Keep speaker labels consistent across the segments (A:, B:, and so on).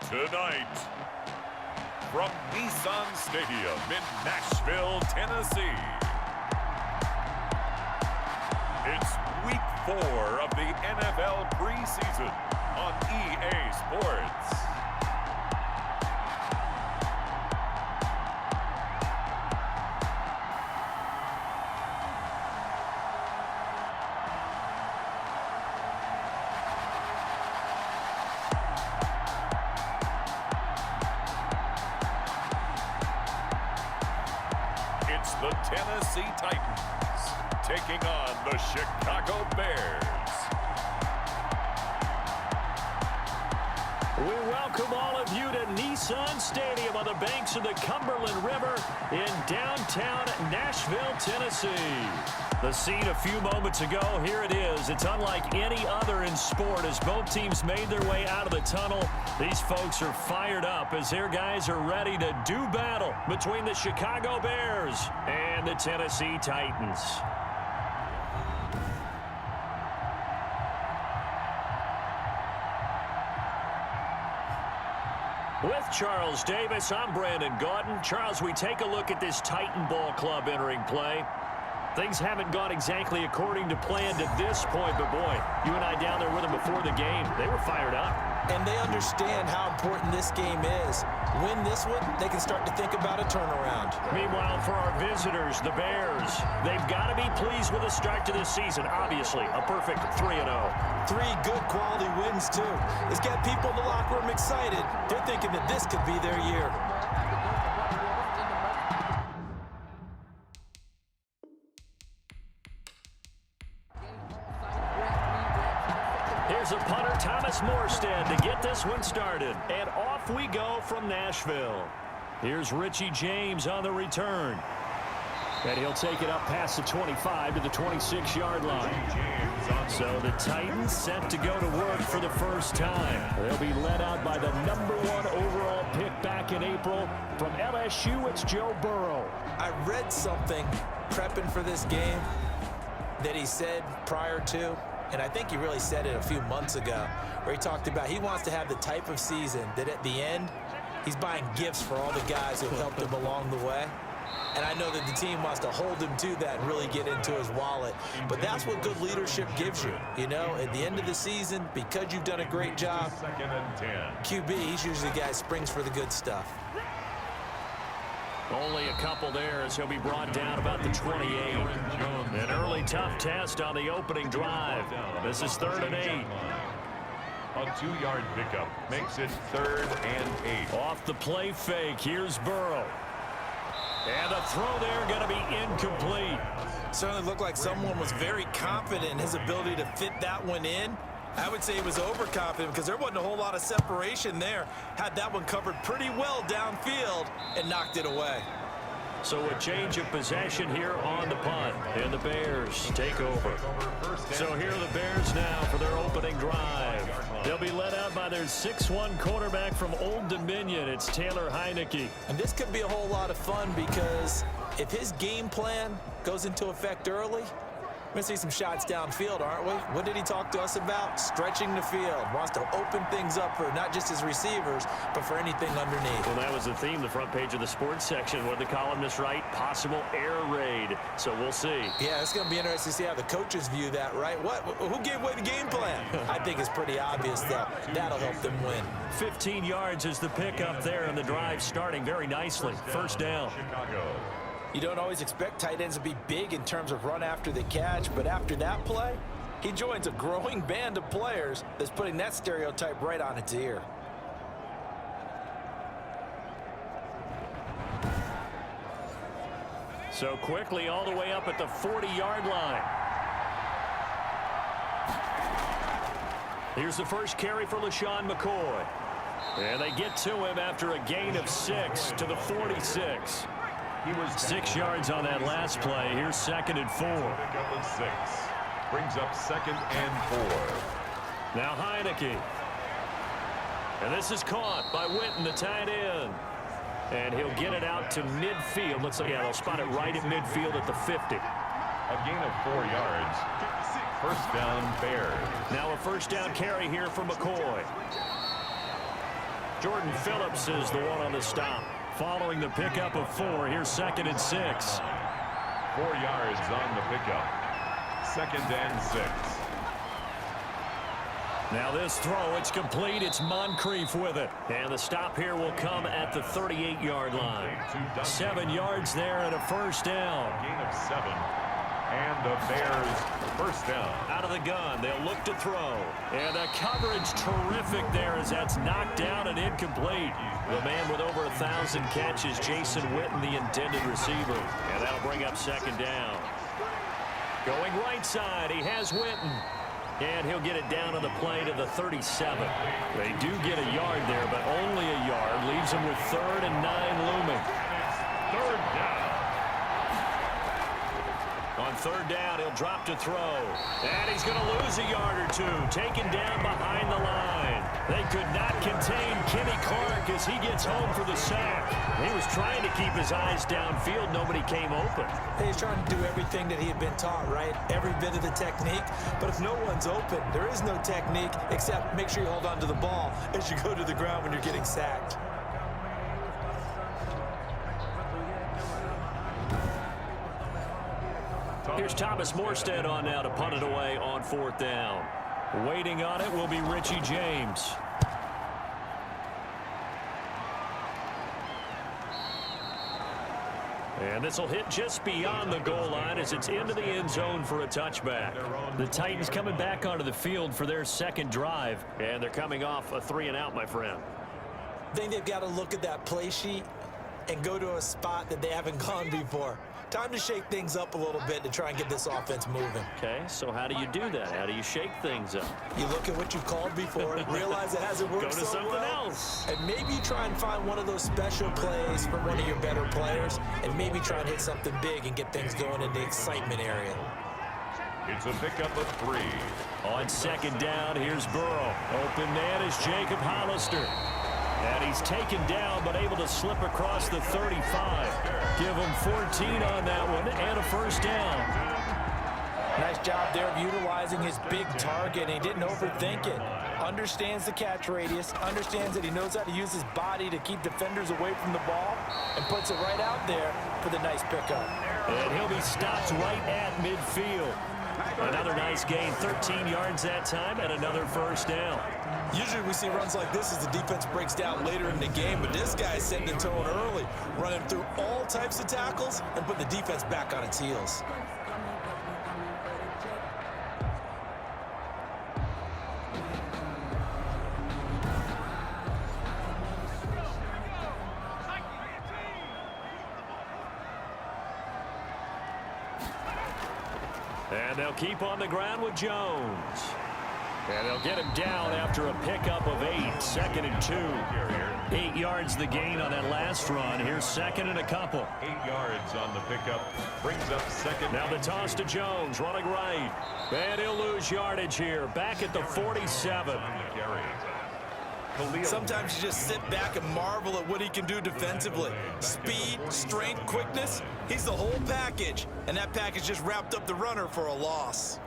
A: Tonight, from Nissan Stadium in Nashville, Tennessee, it's Week 4 of the NFL preseason on EA Sports. It's the Tennessee Titans taking on the Chicago Bears.
B: We welcome all of you to Nissan Stadium on the banks of the Cumberland River in downtown Nashville, Tennessee. The scene a few moments ago, here it is. It's unlike any other in sport as both teams made their way out of the tunnel. These folks are fired up as their guys are ready to do battle between the Chicago Bears and the Tennessee Titans. With Charles Davis, I'm Brandon Gaudin. Charles, we take a look at this Titan Ball Club entering play. Things haven't gone exactly according to plan to this point, but boy, you and I down there with them before the game, they were fired up.
C: And they understand how important this game is. Win this one, they can start to think about a turnaround.
B: Meanwhile, for our visitors, the Bears, they've got to be pleased with the start to this season. Obviously, a perfect 3-0.
C: 3 good quality wins, too. It's got people in the locker room excited. They're thinking that this could be their year.
B: Here's a punter, Thomas Morstead, to get this one started. And off we go from Nashville. Here's Richie James on the return. And he'll take it up past the 25 to the 26-yard line. So the Titans set to go to work for the first time. They'll be led out by the #1 overall pick back in April. From LSU, it's Joe Burrow.
C: I read something prepping for this game that he said prior to, and I think he really said it a few months ago, where he talked about he wants to have the type of season that at the end, he's buying gifts for all the guys who have helped him along the way. And I know that the team wants to hold him to that and really get into his wallet. But that's what good leadership gives you. You know, at the end of the season, because you've done a great job, QB, he's usually the guy who springs for the good stuff.
B: Only a couple there as he'll be brought down about the 28. An early tough test on the opening drive. This is 3rd and 8.
A: A 2-yard pickup makes it 3rd and 8.
B: Off the play fake, here's Burrow. And the throw there going to be incomplete.
C: Certainly looked like someone was very confident in his ability to fit that one in. I would say he was overconfident because there wasn't a whole lot of separation there. Had that one covered pretty well downfield and knocked it away.
B: So a change of possession here on the punt. And the Bears take over. So here are the Bears now for their opening drive. They'll be led out by their 6'1 quarterback from Old Dominion. It's Taylor Heineke.
C: And this could be a whole lot of fun because if his game plan goes into effect early, we're going to see some shots downfield, aren't we? What did he talk to us about? Stretching the field. Wants to open things up for not just his receivers, but for anything underneath.
B: Well, that was the theme, the front page of the sports section. What did the columnists write? Possible air raid. So we'll see.
C: Yeah, it's going to be interesting to see how the coaches view that, right? Who gave away the game plan? I think it's pretty obvious, though. That'll help them win.
B: 15 yards is the pickup there, and the drive starting very nicely. First down.
A: Chicago.
C: You don't always expect tight ends to be big in terms of run after the catch, but after that play, he joins a growing band of players that's putting that stereotype right on its ear.
B: So quickly all the way up at the 40-yard line. Here's the first carry for LaShawn McCoy. And they get to him after a gain of 6 to the 46. He was 6 yards on that last play. Here's 2nd and 4.
A: Pickup of 6. Brings up 2nd and 4.
B: Now Heineke. And this is caught by Witten, the tight end. And he'll get it out to midfield. Looks like, yeah, they'll spot it right at midfield at the 50.
A: A gain of 4 yards. First down, Bears.
B: Now a first down carry here for McCoy. Jordan Phillips is the one on the stop. Following the pickup of 4, here's 2nd and 6.
A: 4 yards on the pickup. 2nd and 6.
B: Now this throw, it's complete. It's Moncrief with it. And the stop here will come at the 38-yard line. 7 yards there and a first down.
A: Gain of 7. And the Bears first down.
B: Out of the gun, they'll look to throw. And the coverage terrific there as that's knocked down and incomplete. The man with over 1,000 catches, Jason Witten, the intended receiver. And that'll bring up 2nd down. Going right side, he has Witten. And he'll get it down on the play to the 37. They do get a yard there, but only a yard. Leaves them with 3rd and 9 looming.
A: 3rd down.
B: On 3rd down, he'll drop to throw. And he's going to lose a yard or 2. Taken down behind the line. They could not contain Kenny Clark as he gets home for the sack. He was trying to keep his eyes downfield. Nobody came open.
C: He's trying to do everything that he had been taught, right? Every bit of the technique. But if no one's open, there is no technique except make sure you hold on to the ball as you go to the ground when you're getting sacked.
B: Here's Thomas Morstead on now to punt it away on 4th down. Waiting on it will be Richie James. And this will hit just beyond the goal line as it's into the end zone for a touchback. The Titans coming back onto the field for their 2nd drive. And they're coming off a 3-and-out, my friend.
C: I think they've got to look at that play sheet and go to a spot that they haven't gone before. Time to shake things up a little bit to try and get this offense moving.
B: Okay, so how do you do that? How do you shake things up?
C: You look at what you called before, realize it hasn't worked
B: so
C: so
B: well.
C: Go to something else. And maybe you try and find one of those special plays from one of your better players, and maybe try and hit something big and get things going in the excitement area.
A: It's a pickup of 3.
B: On 2nd down, here's Burrow. Open man is Jacob Hollister. And he's taken down, but able to slip across the 35. Give him 14 on that one, and a first down.
C: Nice job there of utilizing his big target, and he didn't overthink it. Understands the catch radius, understands that he knows how to use his body to keep defenders away from the ball, and puts it right out there for the nice pickup.
B: And he'll be stopped right at midfield. Another nice gain, 13 yards that time, and another first down.
C: Usually we see runs like this as the defense breaks down later in the game, but this guy's setting the tone early, running through all types of tackles and putting the defense back on its heels.
B: And they'll keep on the ground with Jones. And they'll get him down after a pickup of 8. 2nd and 2. 8 yards the gain on that last run. Here's 2nd and a couple.
A: 8 yards on the pickup. Brings up 2nd.
B: Now the toss to Jones, running right. And he'll lose yardage here. Back at the 47.
C: Sometimes you just sit back and marvel at what he can do defensively. Speed, strength, quickness. He's the whole package. And that package just wrapped up the runner for a loss.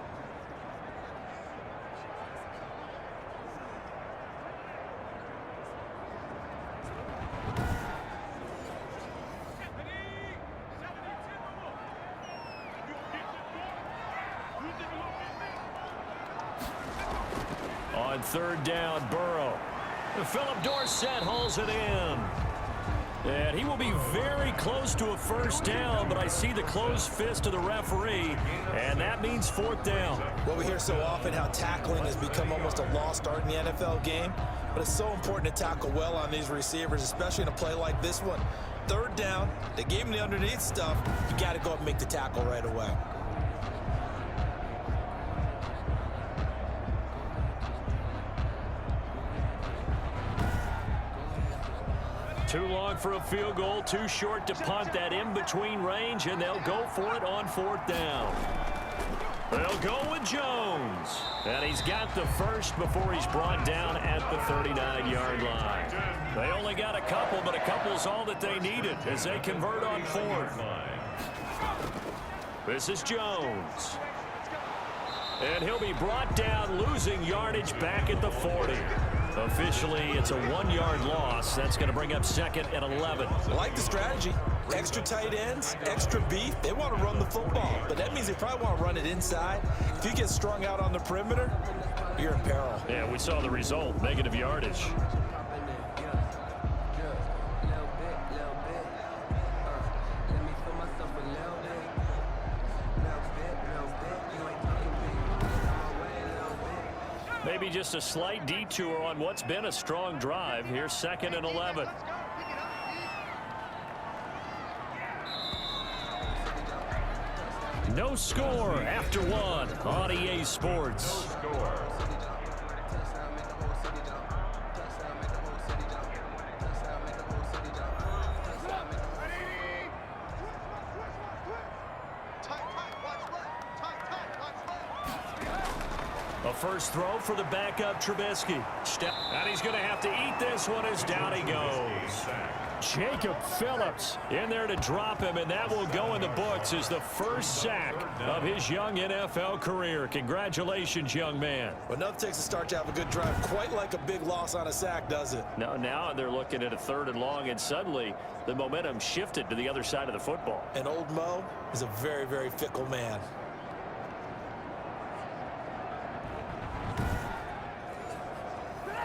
B: On 3rd down, Burrow. Philip Dorsett hauls it in. And he will be very close to a first down, but I see the closed fist of the referee, and that means 4th down.
C: Well, we hear so often how tackling has become almost a lost art in the NFL game, but it's so important to tackle well on these receivers, especially in a play like this one. 3rd down, they gave him the underneath stuff. You got to go up and make the tackle right away.
B: Too long for a field goal, too short to punt. That in-between range, and they'll go for it on 4th down. They'll go with Jones. And he's got the first before he's brought down at the 39-yard line. They only got a couple, but a couple's all that they needed as they convert on 4th. This is Jones. And he'll be brought down, losing yardage back at the 40. Officially, it's a 1-yard loss. That's going to bring up 2nd and 11.
C: I like the strategy. Extra tight ends, extra beef. They want to run the football, but that means they probably want to run it inside. If you get strung out on the perimeter, you're in peril.
B: Yeah, we saw the result, negative yardage. Maybe just a slight detour on what's been a strong drive. Here's 2nd and 11. No score after 1 on EA Sports. A first throw for the backup Trubisky. And he's going to have to eat this one as down he goes. Jacob Phillips in there to drop him, and that will go in the books as the first sack of his young NFL career. Congratulations, young man.
C: Well, nothing takes a start to have a good drive quite like a big loss on a sack, does it?
B: No, now they're looking at a 3rd and long, and suddenly the momentum shifted to the other side of the football.
C: And old Mo is a very, very fickle man.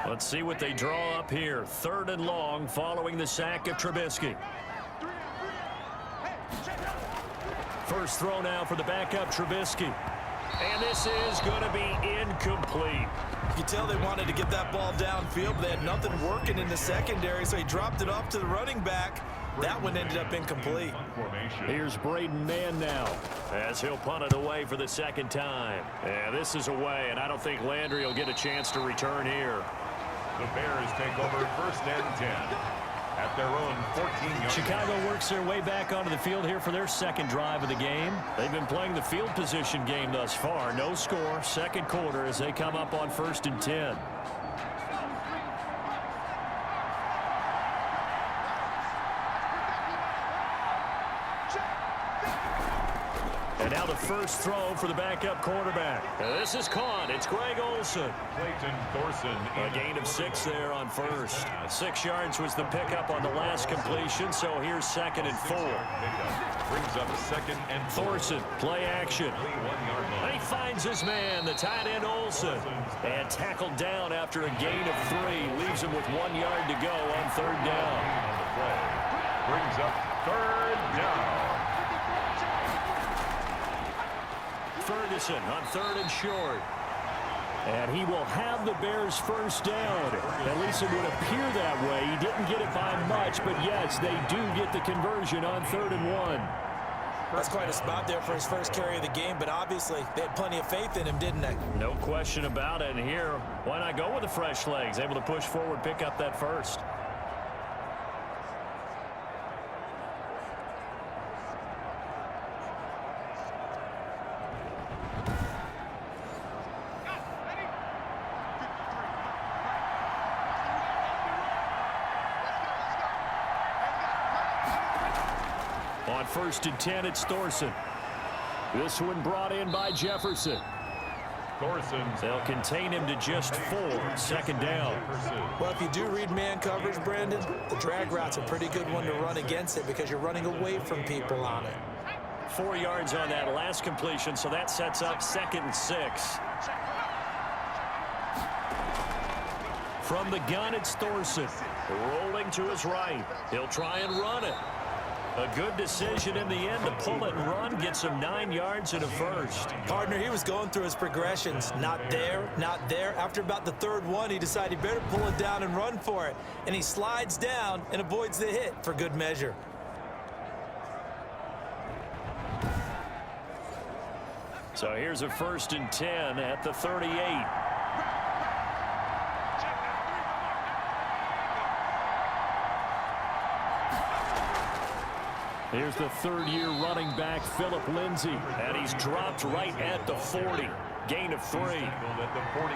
B: Let's see what they draw up here. 3rd and long following the sack of Trubisky. First throw now for the backup Trubisky. And this is going to be incomplete.
C: You can tell they wanted to get that ball downfield, but they had nothing working in the secondary, so he dropped it off to the running back. That one ended up incomplete.
B: Here's Braden Mann now as he'll punt it away for the 2nd time. Yeah, this is away, and I don't think Landry will get a chance to return here.
A: The Bears take over 1st and 10 at their own 14-yard.
B: Chicago works their way back onto the field here for their 2nd drive of the game. They've been playing the field position game thus far. No score, 2nd quarter as they come up on 1st and 10. And now the first throw for the backup quarterback. This is caught. It's Greg Olsen.
A: Clayton Thorson.
B: A gain of 6 there on first. 6 yards was the pickup on the last completion, so here's 2nd and 4.
A: Brings up 2nd and 4.
B: Thorson, play action. And he finds his man, the tight end Olsen. And tackled down after a gain of 3. Leaves him with 1 yard to go on 3rd down.
A: Brings up 3rd down.
B: Ferguson on 3rd and short. And he will have the Bears first down. At least it would appear that way. He didn't get it by much, but yes, they do get the conversion on 3rd and 1.
C: That's quite a spot there for his first carry of the game, but obviously they had plenty of faith in him, didn't they?
B: No question about it. And here, why not go with the fresh legs? Able to push forward, pick up that first. On 1st and 10, it's Thorson. This one brought in by Jefferson. They'll contain him to just 4. 2nd down.
C: Well, if you do read man coverage, Brandon, the drag route's a pretty good one to run against it because you're running away from people on it.
B: 4 yards on that last completion, so that sets up 2nd and 6. From the gun, it's Thorson. Rolling to his right. He'll try and run it. A good decision in the end to pull it and run, gets him 9 yards and a first.
C: Partner, he was going through his progressions. Not there, not there. After about the 3rd one, he decided he better pull it down and run for it. And he slides down and avoids the hit for good measure.
B: So here's a 1st and 10 at the 38. Here's the 3rd-year running back, Phillip Lindsay, and he's dropped right at the 40. Gain of 3.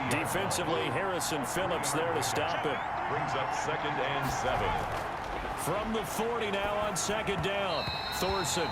B: Defensively, Harrison Phillips there to stop him.
A: Brings up 2nd and 7.
B: From the 40 now on 2nd down. Thorson.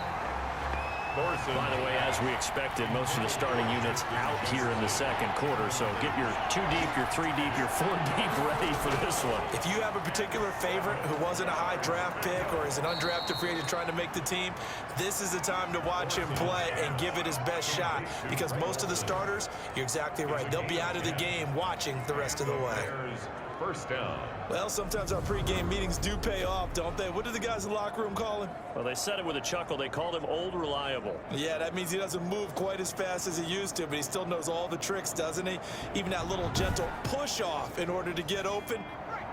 B: By the way, as we expected, most of the starting units out here in the second quarter. So get your 2 deep, your 3 deep, your 4 deep ready for this one.
C: If you have a particular favorite who wasn't a high draft pick or is an undrafted free agent trying to make the team, this is the time to watch him play and give it his best shot, because most of the starters, you're exactly right, they'll be out of the game watching the rest of the way.
A: First down.
C: Well, sometimes our pregame meetings do pay off, don't they? What do the guys in the locker room call him?
B: Well, they said it with a chuckle. They called him Old Reliable.
C: Yeah, that means he doesn't move quite as fast as he used to, but he still knows all the tricks, doesn't he? Even that little gentle push-off in order to get open,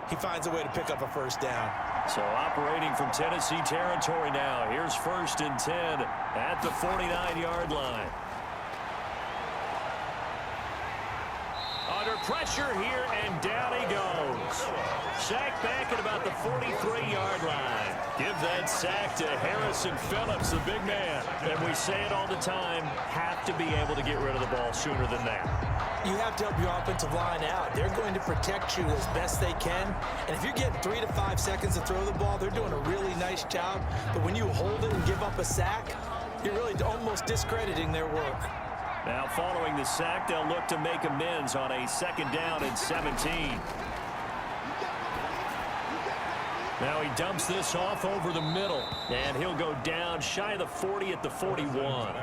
C: he finds a way to pick up a first down.
B: So operating from Tennessee territory now. Here's 1st and 10 at the 49-yard line. Under pressure here, and down he goes. Sack back at about the 43-yard line. Give that sack to Harrison Phillips, the big man. And we say it all the time, have to be able to get rid of the ball sooner than that.
C: You have to help your offensive line out. They're going to protect you as best they can. And if you're getting 3 to 5 seconds to throw the ball, they're doing a really nice job. But when you hold it and give up a sack, you're really almost discrediting their work.
B: Now following the sack, they'll look to make amends on a 2nd down and 17. Now he dumps this off over the middle, and he'll go down shy of the 40 at the 41.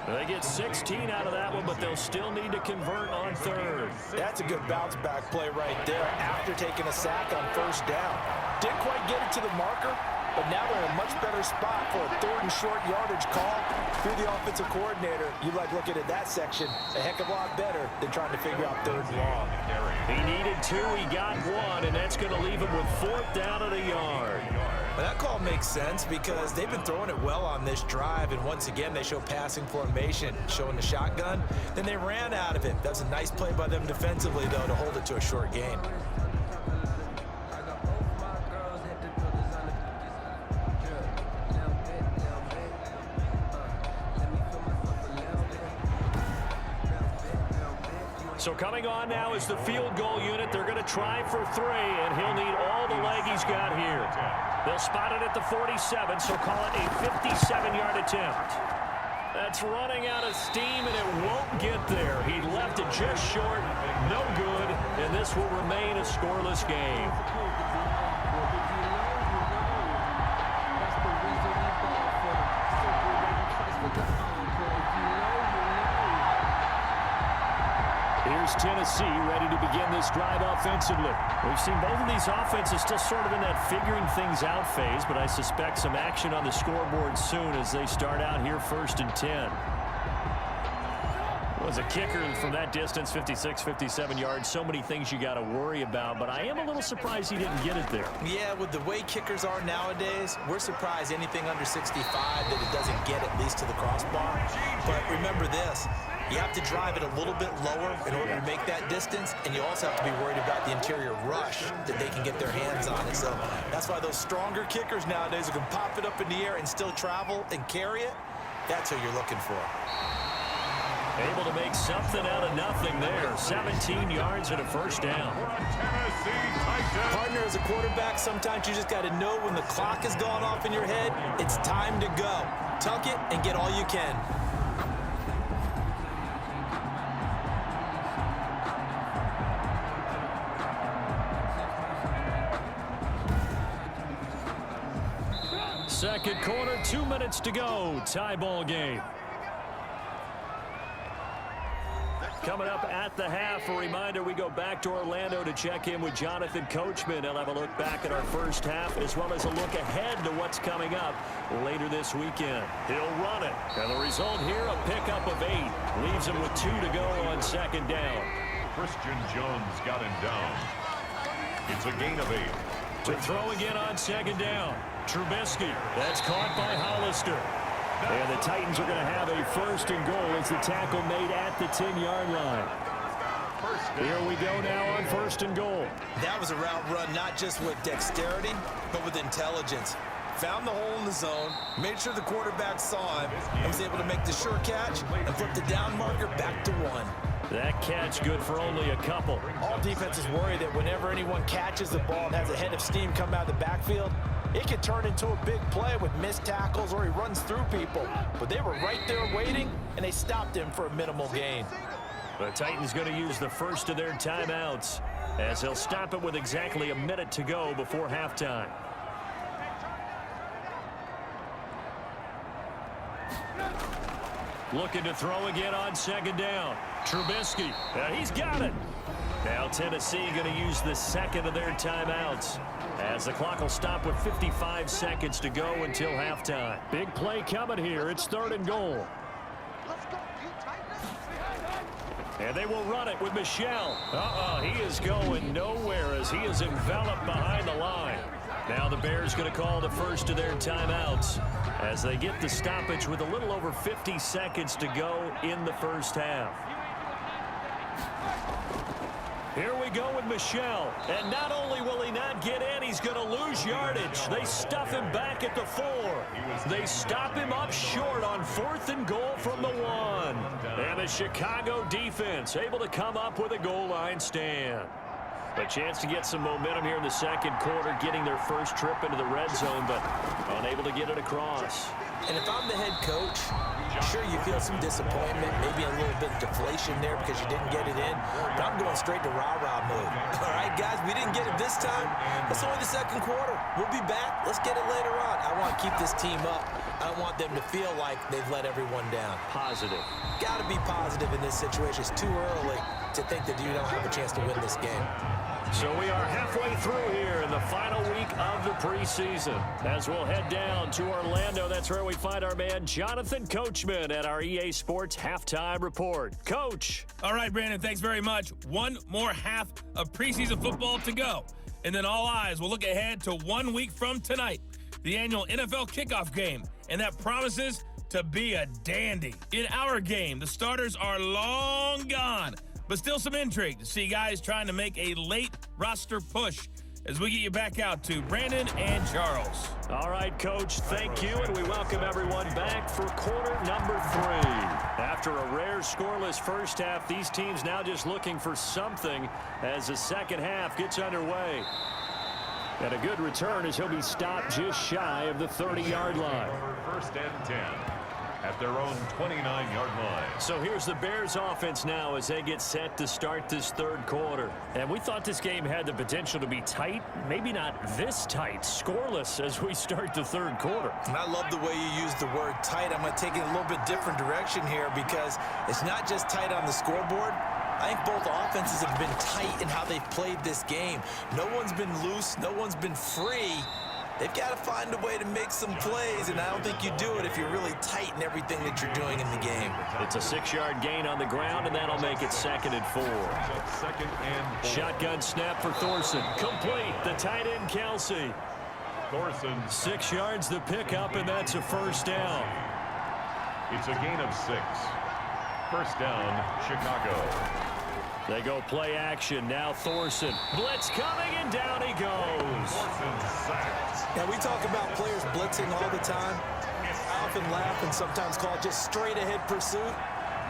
B: They get 16 out of that one, but they'll still need to convert on 3rd.
C: That's a good bounce-back play right there after taking a sack on 1st down. Didn't quite get it to the marker, but now they're in a much better spot for a 3rd and short yardage call through the offensive coordinator. You like looking at that section a heck of a lot better than trying to figure out 3rd and long.
B: He needed 2, he got 1, and that's going to leave him with 4th down at a yard.
C: Well, that call makes sense because they've been throwing it well on this drive, and once again they show passing formation, showing the shotgun. Then they ran out of it. That was a nice play by them defensively, though, to hold it to a short gain.
B: So coming on now is the field goal unit. They're going to try for 3, and he'll need all the leg he's got here. They'll spot it at the 47, so call it a 57-yard attempt. That's running out of steam, and it won't get there. He left it just short, no good, and this will remain a scoreless game. Here's Tennessee ready to begin this drive offensively. We've seen both of these offenses still sort of in that figuring things out phase, but I suspect some action on the scoreboard soon as they start out here 1st and 10. Was a kicker from that distance, 56, 57 yards. So many things you got to worry about, but I am a little surprised he didn't get it there.
C: Yeah, with the way kickers are nowadays, we're surprised anything under 65 that it doesn't get at least to the crossbar. But remember this. You have to drive it a little bit lower in order to make that distance, and you also have to be worried about the interior rush that they can get their hands on it. So that's why those stronger kickers nowadays who can pop it up in the air and still travel and carry it, that's who you're looking for.
B: Able to make something out of nothing there. 17 yards and a 1st down.
C: Partner, as a quarterback, sometimes you just got to know when the clock has gone off in your head, it's time to go. Tuck it and get all you can.
B: Second quarter, 2 minutes to go. Tie ball game. Coming up at the half, a reminder, we go back to Orlando to check in with Jonathan Coachman. He'll have a look back at our first half as well as a look ahead to what's coming up later this weekend. He'll run it. And the result here, a pickup of 8. Leaves him with 2 to go on 2nd down.
A: Christian Jones got him down. It's a gain of 8.
B: To throw again on 2nd down. Trubisky. That's caught by Hollister. And the Titans are going to have a 1st and goal as the tackle made at the 10-yard line. Here we go now on 1st and goal.
C: That was a route run not just with dexterity, but with intelligence. Found the hole in the zone, made sure the quarterback saw him, and was able to make the sure catch and flip the down marker back to 1.
B: That catch good for only a couple.
C: All defenses worry that whenever anyone catches the ball and has a head of steam come out of the backfield, It could turn into a big play with missed tackles or he runs through people. But they were right there waiting, and they stopped him for a minimal gain.
B: The Titans going to use the first of their timeouts as they'll stop it with exactly a minute to go before halftime. Looking to throw again on second down. Trubisky, he's got it. Now Tennessee going to use the second of their timeouts as the clock will stop with 55 seconds to go until halftime. Big play coming here. It's 3rd and goal. And they will run it with Michel. He is going nowhere as he is enveloped behind the line. Now the Bears going to call the first of their timeouts as they get the stoppage with a little over 50 seconds to go in the first half. Here we go with Michel. And not only will he not get in, he's going to lose yardage. They stuff him back at the 4. They stop him up short on 4th and goal from the 1. And the Chicago defense able to come up with a goal line stand. A chance to get some momentum here in the second quarter, getting their first trip into the red zone, but unable to get it across.
C: And if I'm the head coach, sure you feel some disappointment, maybe a little bit of deflation there because you didn't get it in, but I'm going straight to rah-rah mode. All right, guys, we didn't get it this time. It's only the second quarter. We'll be back. Let's get it later on. I want to keep this team up. I don't want them to feel like they've let everyone down.
B: Positive.
C: Got to be positive in this situation. It's too early to think that you don't have a chance to win this game.
B: So we are halfway through here in the final week of the preseason. As we'll head down to Orlando, that's where we find our man Jonathan Coachman at our EA Sports Halftime Report. Coach.
D: All right, Brandon, thanks very much. One more half of preseason football to go. And then all eyes will look ahead to 1 week from tonight, the annual NFL kickoff game. And that promises to be a dandy. In our game, the starters are long gone, but still some intrigue to see guys trying to make a late roster push as we get you back out to Brandon and Charles.
B: All right, Coach, thank you, and we welcome everyone back for quarter number 3. After a rare scoreless first half, these teams now just looking for something as the second half gets underway. And a good return as he'll be stopped just shy of the 30-yard line.
A: 1st and 10 at their own 29-yard line.
B: So here's the Bears offense now as they get set to start this third quarter. And we thought this game had the potential to be tight, maybe not this tight, scoreless as we start the third quarter.
C: And I love the way you use the word tight. I'm going to take it a little bit different direction here because it's not just tight on the scoreboard. I think both offenses have been tight in how they've played this game. No one's been loose. No one's been free. They've got to find a way to make some plays, and I don't think you do it if you're really tight in everything that you're doing in the game.
B: It's a 6-yard gain on the ground, and that'll make it 2nd and 4.
A: 2nd and 4.
B: Shotgun snap for Thorson. Complete. The tight end, Kelsey.
A: Thorson.
B: 6 yards the pickup, and that's a first down.
A: It's a gain of 6. First down, Chicago.
B: They go play action. Now Thorson. Blitz coming, and down he goes.
C: Now, we talk about players blitzing all the time. I often laugh and sometimes call it just straight-ahead pursuit.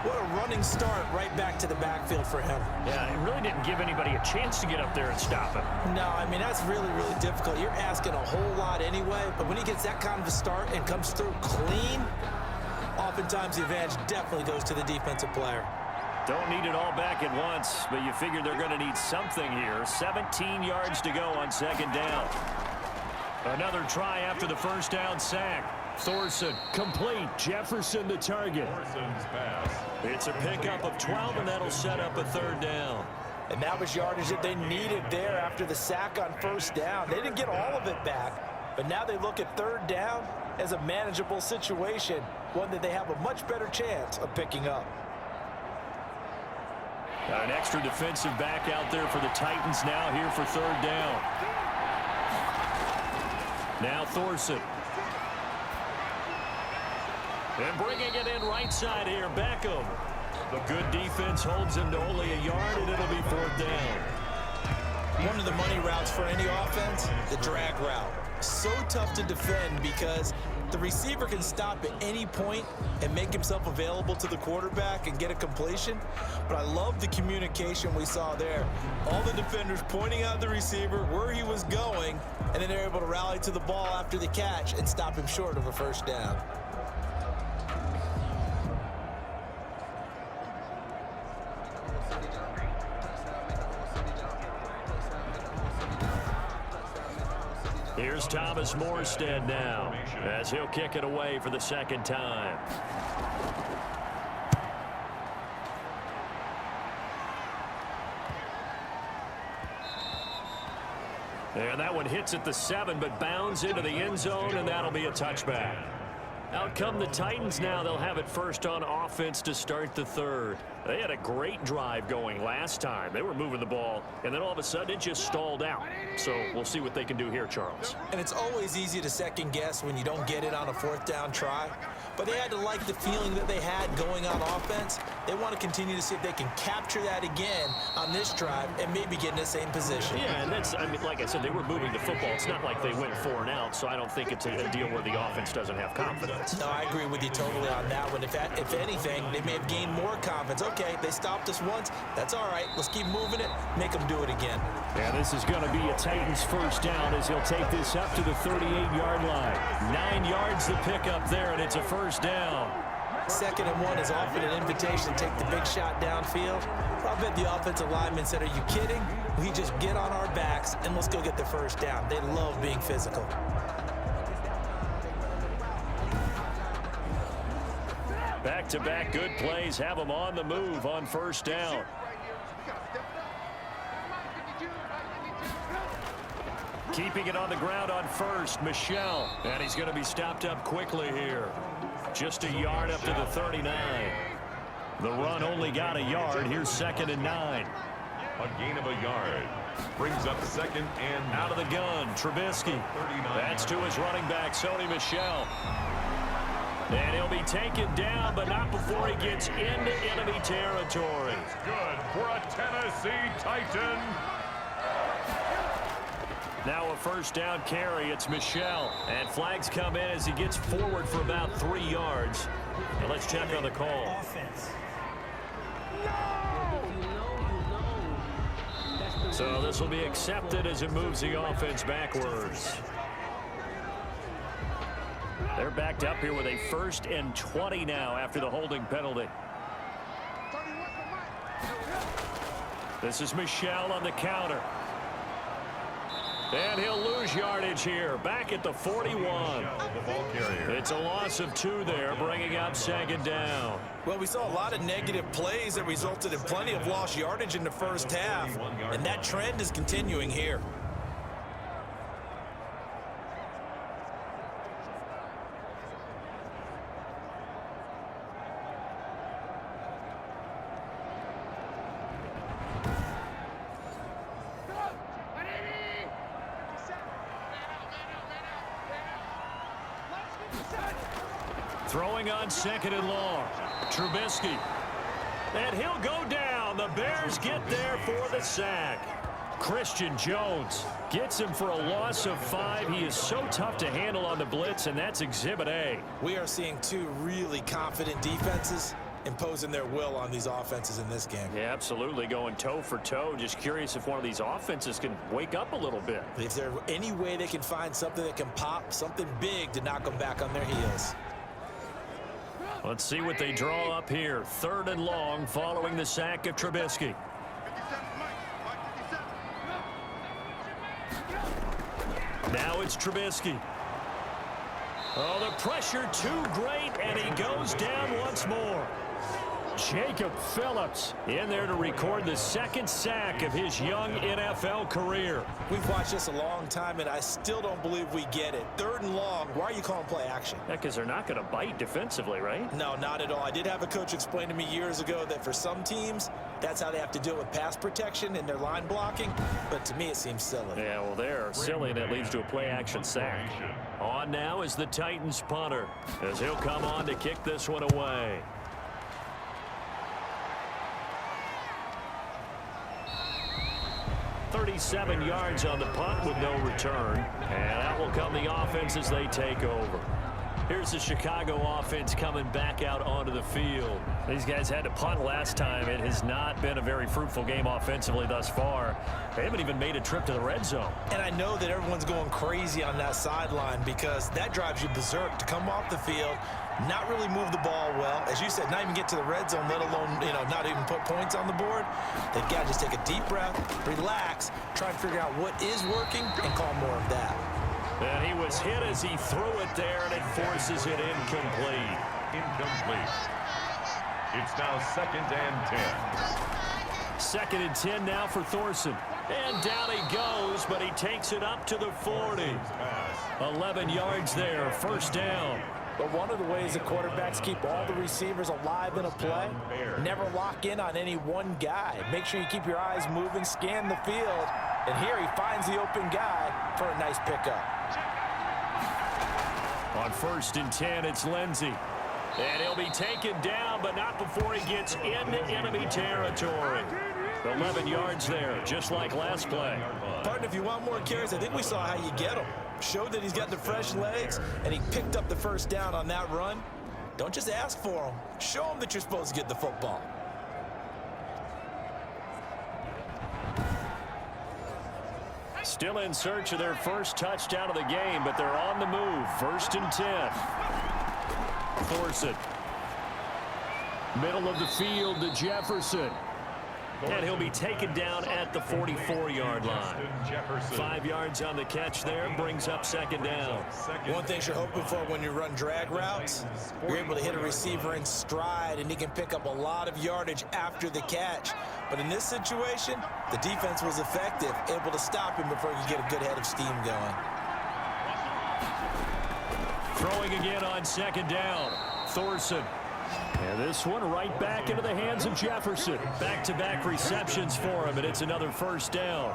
C: What a running start right back to the backfield for him.
B: Yeah, it really didn't give anybody a chance to get up there and stop him.
C: No, I mean, that's really, really difficult. You're asking a whole lot anyway, but when he gets that kind of a start and comes through clean, oftentimes the advantage definitely goes to the defensive player.
B: Don't need it all back at once, but you figure they're going to need something here. 17 yards to go on second down. Another try after the first down sack. Thorson complete. Jefferson the target.
A: Thorson's pass.
B: It's a pickup of 12, and that'll set up a third down.
C: And that was yardage that they needed there after the sack on first down. They didn't get all of it back, but now they look at third down as a manageable situation, one that they have a much better chance of picking up.
B: Got an extra defensive back out there for the Titans now here for third down. Now Thorson. And bringing it in right side here, Beckham. The good defense holds him to only a yard, and it'll be fourth down.
C: One of the money routes for any offense, the drag route. So tough to defend because The receiver can stop at any point and make himself available to the quarterback and get a completion. But I love the communication we saw there. All the defenders pointing out the receiver, where he was going, and then they're able to rally to the ball after the catch and stop him short of a first down.
B: Here's Thomas Morstead now as he'll kick it away for the second time. And that one hits at the 7, but bounds into the end zone, and that'll be a touchback. Out come the Titans now. They'll have it first on offense to start the third. They had a great drive going last time. They were moving the ball, and then all of a sudden it just stalled out. So we'll see what they can do here, Charles.
C: And it's always easy to second guess when you don't get it on a fourth down try. But they had to like the feeling that they had going on offense. They want to continue to see if they can capture that again on this drive and maybe get in the same position.
B: Yeah, and that's, I mean, like I said, they were moving the football. It's not like they went 4 and out, so I don't think it's a deal where the offense doesn't have confidence.
C: No, I agree with you totally on that one. If anything, they may have gained more confidence. Okay, they stopped us once. That's all right. Let's keep moving it. Make them do it again.
B: Yeah, this is going to be a Titans first down as he'll take this up to the 38-yard line. 9 yards to pick up there, and it's a first down.
C: 2nd and 1 is often an invitation to take the big shot downfield. But I bet the offensive lineman said, are you kidding? We just get on our backs and let's go get the first down. They love being physical.
B: Back-to-back good plays have them on the move on first down. Keeping it on the ground on first, Michel. And he's going to be stopped up quickly here. Just a yard up to the 39. The run only got a yard. Here's 2nd and 9.
A: A gain of a yard. Brings up 2nd and
B: out of the gun, Trubisky. That's to his running back, Sony Michel. And he'll be taken down, but not before he gets into enemy territory.
A: good for a Tennessee Titan.
B: Now a first down carry. It's Michel. And flags come in as he gets forward for about 3 yards. And let's check on the call. So this will be accepted as it moves the offense backwards. They're backed up here with a 1st and 20 now after the holding penalty. This is Michel on the counter. And he'll lose yardage here, back at the 41. It's a loss of 2 there, bringing up 2nd down.
C: Well, we saw a lot of negative plays that resulted in plenty of lost yardage in the first half, and that trend is continuing here.
B: Throwing on 2nd and long. Trubisky. And he'll go down. The Bears get there for the sack. Christian Jones gets him for a loss of 5. He is so tough to handle on the blitz, and that's Exhibit A.
C: We are seeing 2 really confident defenses imposing their will on these offenses in this game.
B: Yeah, absolutely, going toe for toe. Just curious if one of these offenses can wake up a little bit.
C: If there's any way they can find something that can pop, something big to knock them back on their heels.
B: Let's see what they draw up here. 3rd and long following the sack of Trubisky. Now it's Trubisky. Oh, the pressure too great, and he goes down once more. Jacob Phillips in there to record the 2nd sack of his young NFL career.
C: We've watched this a long time, and I still don't believe we get it. 3rd and long, why are you calling play action?
B: Yeah, because they're not going to bite defensively, right?
C: No, not at all. I did have a coach explain to me years ago that for some teams, that's how they have to deal with pass protection and their line blocking, but to me it seems silly.
B: Yeah, well, they're silly, and it leads to a play-action sack. On now is the Titans punter, as he'll come on to kick this one away. .37 yards on the punt with no return. And out will come the offense as they take over. Here's the Chicago offense coming back out onto the field. These guys had to punt last time. It has not been a very fruitful game offensively thus far. They haven't even made a trip to the red zone.
C: And I know that everyone's going crazy on that sideline because that drives you berserk to come off the field, not really move the ball well. As you said, not even get to the red zone, let alone, not even put points on the board. They've got to just take a deep breath, relax, try and figure out what is working, and call more of that.
B: And he was hit as he threw it there, and it forces it incomplete.
A: Incomplete. It's now 2nd and 10.
B: 2nd and 10 now for Thorson. And down he goes, but he takes it up to the 40. 11 yards there, 1st down.
C: But one of the ways that quarterbacks keep all the receivers alive in a play, never lock in on any one guy. Make sure you keep your eyes moving, scan the field, and here he finds the open guy for a nice pickup.
B: On 1st and 10, it's Lindsey. And he'll be taken down, but not before he gets into enemy territory. 11 yards there, just like last play.
C: Partner, if you want more carries, I think we saw how you get him. Showed that he's got the fresh legs, and he picked up the 1st down on that run. Don't just ask for him. Show him that you're supposed to get the football.
B: Still in search of their first touchdown of the game, but they're on the move. 1st and 10. Thorson. Middle of the field to Jefferson. And he'll be taken down at the 44-yard line. 5 yards on the catch there, brings up 2nd down.
C: One thing you're hoping for when you run drag routes, you're able to hit a receiver in stride, and he can pick up a lot of yardage after the catch. But in this situation, the defense was effective, able to stop him before you get a good head of steam going.
B: Throwing again on 2nd down. Thorson. And this one right back into the hands of Jefferson. Back-to-back receptions for him, and it's another 1st down.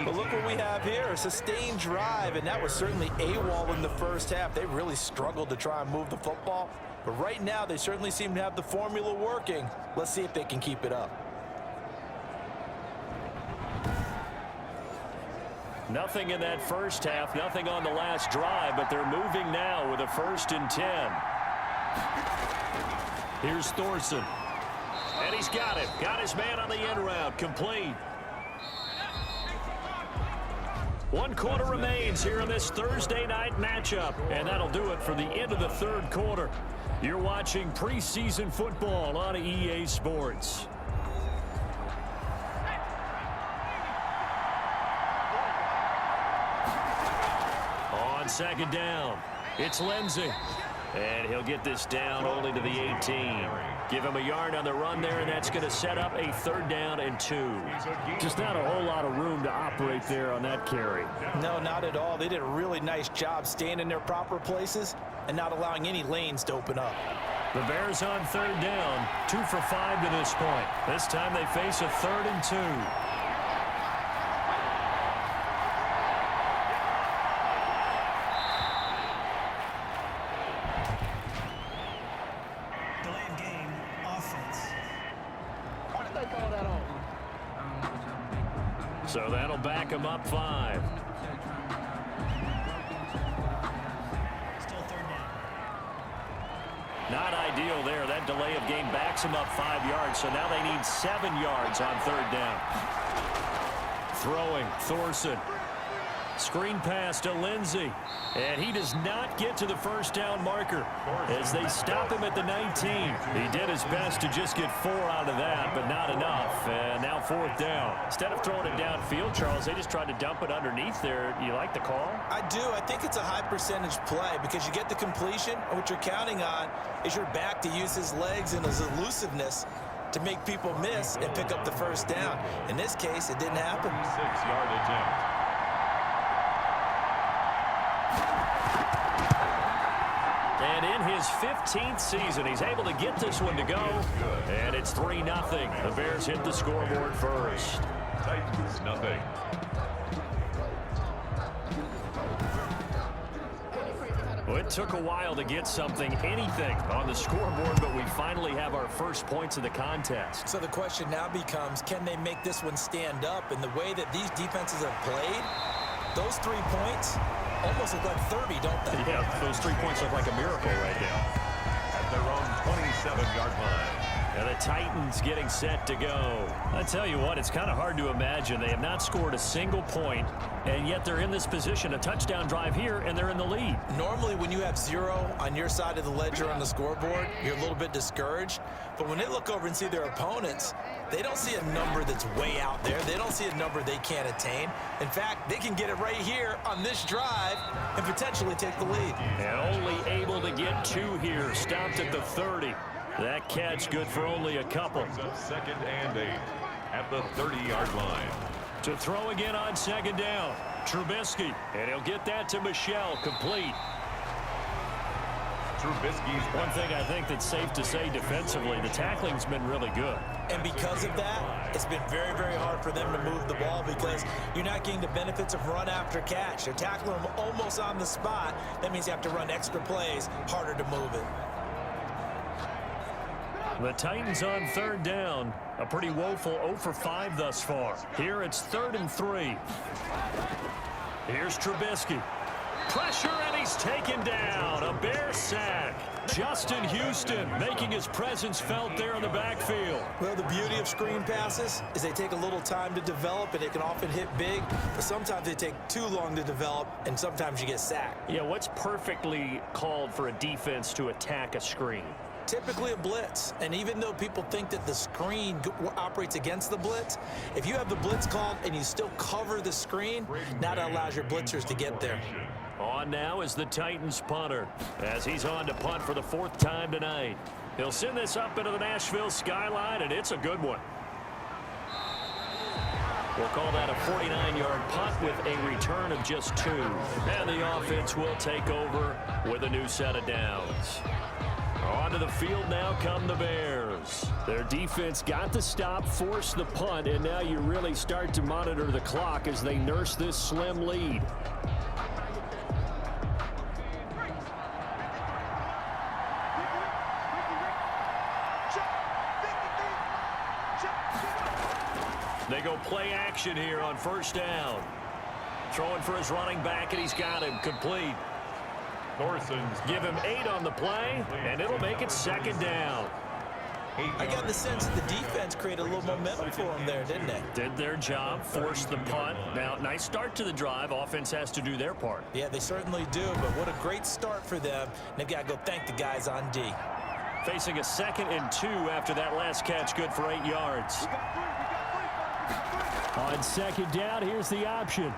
C: But look what we have here, a sustained drive, and that was certainly AWOL in the 1st half. They really struggled to try and move the football. But right now, they certainly seem to have the formula working. Let's see if they can keep it up.
B: Nothing in that 1st half, nothing on the last drive, but they're moving now with a 1st and 10. Here's Thorson. And he's got it. Got his man on the end route. Complete. 1 quarter remains here in this Thursday night matchup. And that'll do it for the end of the 3rd quarter. You're watching preseason football on EA Sports. On 2nd down, it's Lindsey. And he'll get this down only to the 18. Give him a yard on the run there, and that's going to set up a 3rd down and 2. Just not a whole lot of room to operate there on that carry.
C: No, not at all. They did a really nice job staying in their proper places and not allowing any lanes to open up.
B: The Bears on 3rd down, 2 for 5 to this point. This time they face a 3rd and 2. So that'll back him up 5.
E: Still 3rd down.
B: Not ideal there. That delay of game backs him up 5 yards. So now they need 7 yards on 3rd down. Throwing, Thorson. Screen pass to Lindsey. And he does not get to the 1st down marker as they stop him at the 19. He did his best to just get 4 out of that, but not enough. And now 4th down. Instead of throwing it downfield, Charles, they just tried to dump it underneath there. You like the call?
C: I do. I think it's a high percentage play because you get the completion, and what you're counting on is your back to use his legs and his elusiveness to make people miss and pick up the 1st down. In this case, it didn't happen.
A: 6-yard attempt.
B: And in his 15th season, he's able to get this one to go. And it's 3-0. The Bears hit the scoreboard first.
A: Titans, nothing.
B: Well, it took a while to get anything on the scoreboard, but we finally have our first points of the contest.
C: So the question now becomes, can they make this one stand up? And the way that these defenses have played, Those 3 points almost look like 30, don't they?
B: Yeah, those 3 points look like a miracle right now.
A: At their own 27-yard line.
B: And the Titans getting set to go. I tell you what, it's kind of hard to imagine. They have not scored a single point, and yet they're in this position, a touchdown drive here, and they're in the lead.
C: Normally, when you have 0 on your side of the ledger on the scoreboard, you're a little bit discouraged. But when they look over and see their opponents, they don't see a number that's way out there. They don't see a number they can't attain. In fact, they can get it right here on this drive and potentially take the lead.
B: And only able to get 2 here. Stopped at the 30. That catch good for only a couple.
A: Second and 8 at the 30-yard line.
B: To throw again on second down. Trubisky. And he'll get that to Michelle. Complete.
A: Trubisky's
B: One thing I think that's safe to say defensively, the tackling's been really good.
C: And because of that, it's been very, very hard for them to move the ball because you're not getting the benefits of run after catch. They're tackling them almost on the spot. That means you have to run extra plays, harder to move it.
B: The Titans on third down. A pretty woeful 0 for 5 thus far. Here it's 3rd and 3. Here's Trubisky. Pressure, and he's taken down. A Bear sack. Justin Houston making his presence felt there in the backfield.
C: Well, the beauty of screen passes is they take a little time to develop, and they can often hit big, but sometimes they take too long to develop, and sometimes you get sacked.
B: Yeah, what's perfectly called for a defense to attack a screen?
C: Typically a blitz, and even though people think that the screen operates against the blitz, if you have the blitz called and you still cover the screen, now that allows your blitzers to get there.
B: On now is the Titans punter as he's on to punt for the 4th time tonight. He'll send this up into the Nashville skyline, and it's a good one. We'll call that a 49-yard punt with a return of just 2. And the offense will take over with a new set of downs. Onto the field now come the Bears. Their defense got the stop, forced the punt, and now you really start to monitor the clock as they nurse this slim lead. They go play action here on 1st down. Throwing for his running back, and he's got him complete. Give him 8 on the play, and it'll make it 2nd down.
C: I got the sense that the defense created a little momentum for them there, didn't they?
B: Did their job, forced the punt. Now, nice start to the drive. Offense has to do their part.
C: Yeah, they certainly do, but what a great start for them. And they've got to go thank the guys on D.
B: Facing a 2nd and 2 after that last catch, good for 8 yards. On 2nd down, here's the option.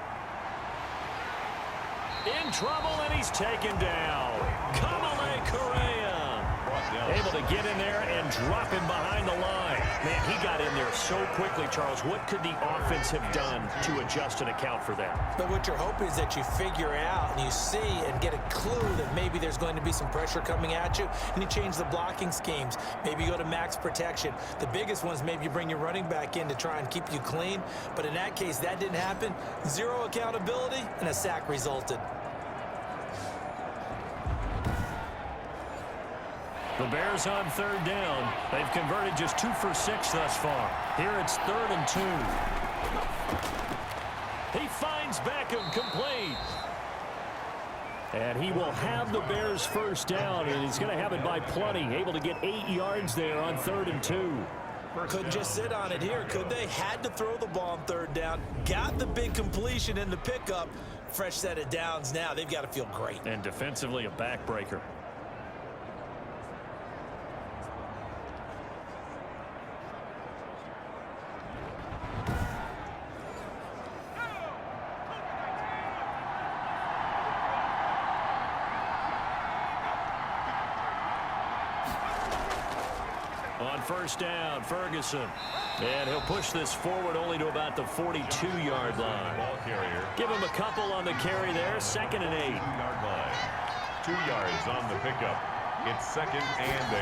B: In trouble, and he's taken down. Kamale Correa able to get in there and drop him behind the line. Man, he got in there so quickly, Charles. What could the offense have done to adjust and account for that?
C: But what you're hoping is that you figure out and you see and get a clue that maybe there's going to be some pressure coming at you, and you change the blocking schemes. Maybe you go to max protection. The biggest one is maybe you bring your running back in to try and keep you clean. But in that case, that didn't happen. 0 accountability, and a sack resulted.
B: The Bears on 3rd down. They've converted just 2 for 6 thus far. Here it's 3rd and 2. He finds Beckham complete. And he will have the Bears 1st down, and he's going to have it by plenty. Able to get 8 yards there on 3rd and 2.
C: Couldn't just sit on it here, could they? Had to throw the ball on 3rd down. Got the big completion in the pickup. Fresh set of downs now. They've got to feel great.
B: And defensively, a backbreaker. On 1st down, Ferguson. And he'll push this forward only to about the 42-yard line.
A: Ball carrier.
B: Give him a couple on the carry there. 2nd and 8.
A: 2-yard line. 2 yards on the pickup. It's 2nd and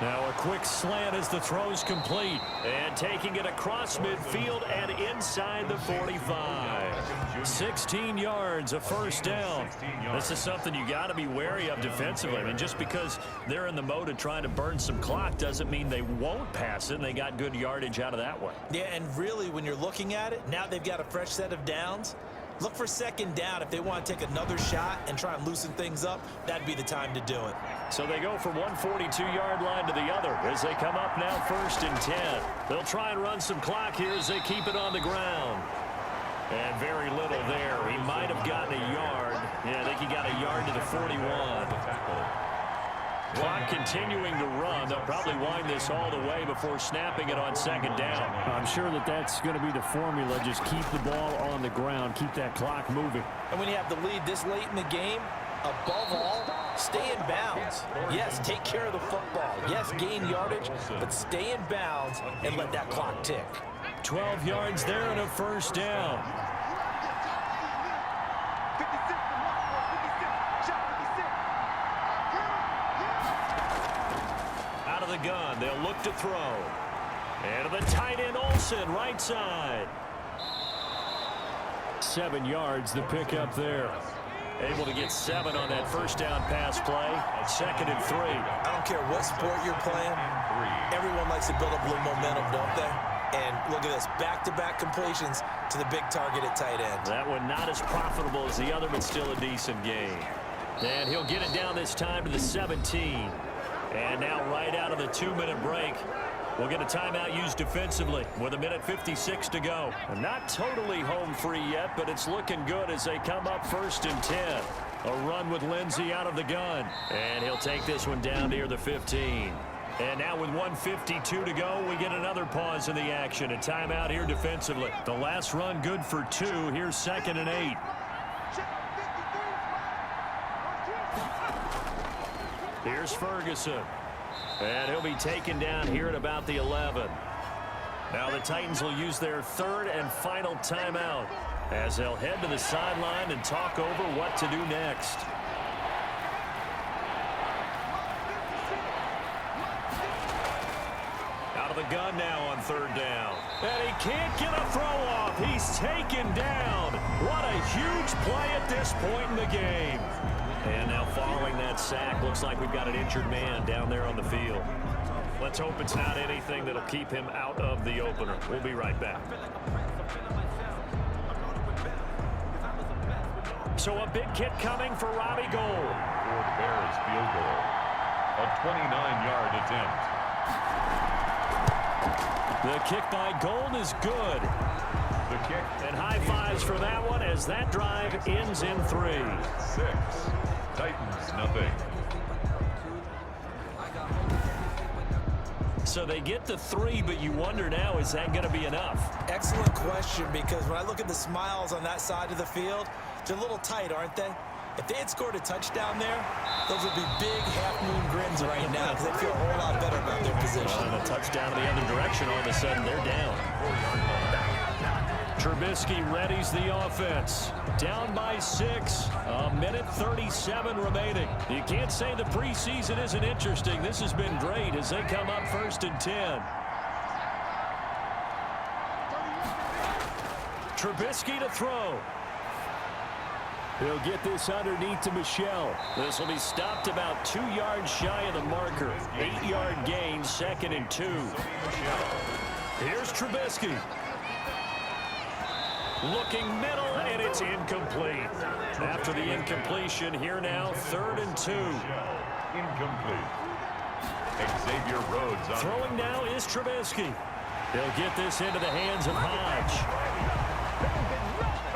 A: 8.
B: Now a quick slant as the throw's complete. And taking it across midfield and inside the 45. 16 yards, a first down. This is something you got to be wary of defensively. I mean, just because they're in the mode of trying to burn some clock doesn't mean they won't pass it, and they got good yardage out of that one.
C: Yeah, and really, when you're looking at it, now they've got a fresh set of downs. Look for second down. If they want to take another shot and try and loosen things up, that'd be the time to do it.
B: So they go from one 42-yard line to the other as they come up now 1st and 10. They'll try and run some clock here as they keep it on the ground. And very little there. He might have gotten a yard. Yeah, I think he got a yard to the 41. Clock continuing to run. They'll probably wind this all the way before snapping it on second down.
F: I'm sure that that's going to be the formula. Just keep the ball on the ground. Keep that clock moving.
C: And when you have the lead this late in the game, above all, stay in bounds. Yes, take care of the football. Yes, gain yardage, but stay in bounds and let that clock tick.
B: 12 yards there and a first down. Out of the gun, they'll look to throw. And to the tight end, Olsen, right side. 7 yards, the pickup there. Able to get 7 on that first down pass play. 2nd and 3.
C: I don't care what sport you're playing. Everyone likes to build up a little momentum, don't they? And look at this, back-to-back completions to the big target at tight end.
B: That one not as profitable as the other, but still a decent game. And he'll get it down this time to the 17. And now right out of the 2-minute break, we'll get a timeout used defensively with 1:56 to go. And not totally home free yet, but it's looking good as they come up 1st and 10. A run with Lindsey out of the gun. And he'll take this one down near the 15. And now with 1:52 to go, we get another pause in the action. A timeout here defensively. The last run good for 2. Here's 2nd and 8. Here's Ferguson. And he'll be taken down here at about the 11. Now the Titans will use their 3rd and final timeout as they'll head to the sideline and talk over what to do next. Out of the gun now on 3rd down. And he can't get a throw off. He's taken down. What a huge play at this point in the game. And now following that sack, looks like we've got an injured man down there on the field. Let's hope it's not anything that'll keep him out of the opener. We'll be right back. So a big kick coming for Robbie Gould.
A: For the Bears field goal. A 29-yard attempt.
B: The kick by Gould is good.
A: The kick.
B: And high fives for that one as that drive ends in 3.
A: 6. Titans, nothing.
B: So they get the 3, but you wonder now, is that going to be enough?
C: Excellent question, because when I look at the smiles on that side of the field, they're a little tight, aren't they? If they had scored a touchdown there, those would be big half-moon grins right now because they feel a whole lot better about their position.
B: And a touchdown in the other direction, all of a sudden they're down. Trubisky readies the offense. Down by 6. 1:37 remaining. You can't say the preseason isn't interesting. This has been great as they come up 1st and 10. Trubisky to throw. He'll get this underneath to Michel. This will be stopped about 2 yards shy of the marker. 8-yard gain, 2nd and 2. Here's Trubisky. Looking middle, and it's incomplete. After the incompletion, here now, 3rd and 2.
A: Incomplete. Xavier Rhodes on
B: throwing now is Trubisky. He'll get this into the hands of Hodge.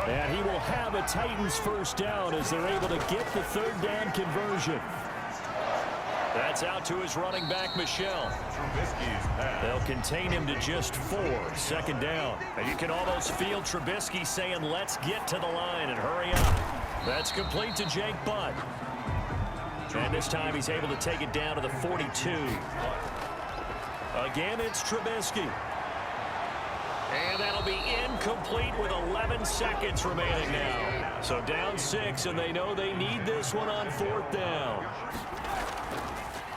B: And he will have a Titans first down as they're able to get the 3rd down conversion. That's out to his running back, Michel. They'll contain him to just 4. 2nd down. And you can almost feel Trubisky saying, let's get to the line and hurry up. That's complete to Jake Butt. And this time he's able to take it down to the 42. Again, it's Trubisky. And that'll be incomplete with 11 seconds remaining now. So down 6, and they know they need this one on 4th down.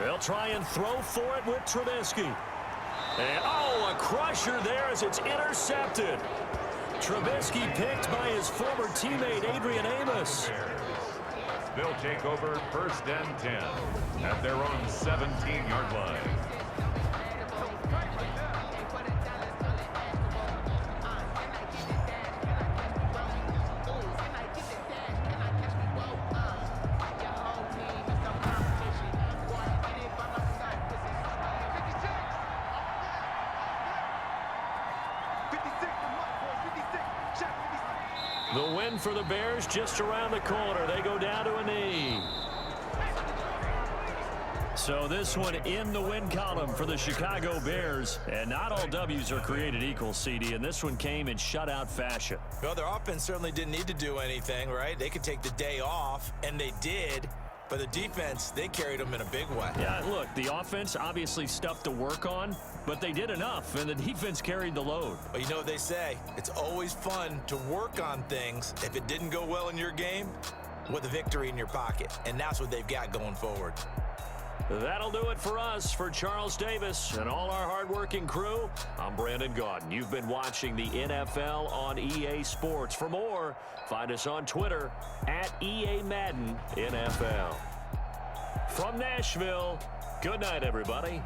B: They'll try and throw for it with Trubisky. And, oh, a crusher there as it's intercepted. Trubisky picked by his former teammate Adrian Amos.
A: They'll take over 1st and 10 at their own 17-yard line.
B: The win for the Bears just around the corner. They go down to a knee. So this one in the win column for the Chicago Bears. And not all W's are created equal, CD, and this one came in shutout fashion.
C: Well, their offense certainly didn't need to do anything, right? They could take the day off, and they did. But the defense, they carried them in a big way.
B: Yeah, look, the offense, obviously stuff to work on, but they did enough, and the defense carried the load.
C: But you know what they say, it's always fun to work on things. If it didn't go well in your game, with a victory in your pocket. And that's what they've got going forward.
B: That'll do it for us. For Charles Davis and all our hardworking crew, I'm Brandon Gaudin. You've been watching the NFL on EA Sports. For more, find us on Twitter at EA Madden NFL. From Nashville, good night, everybody.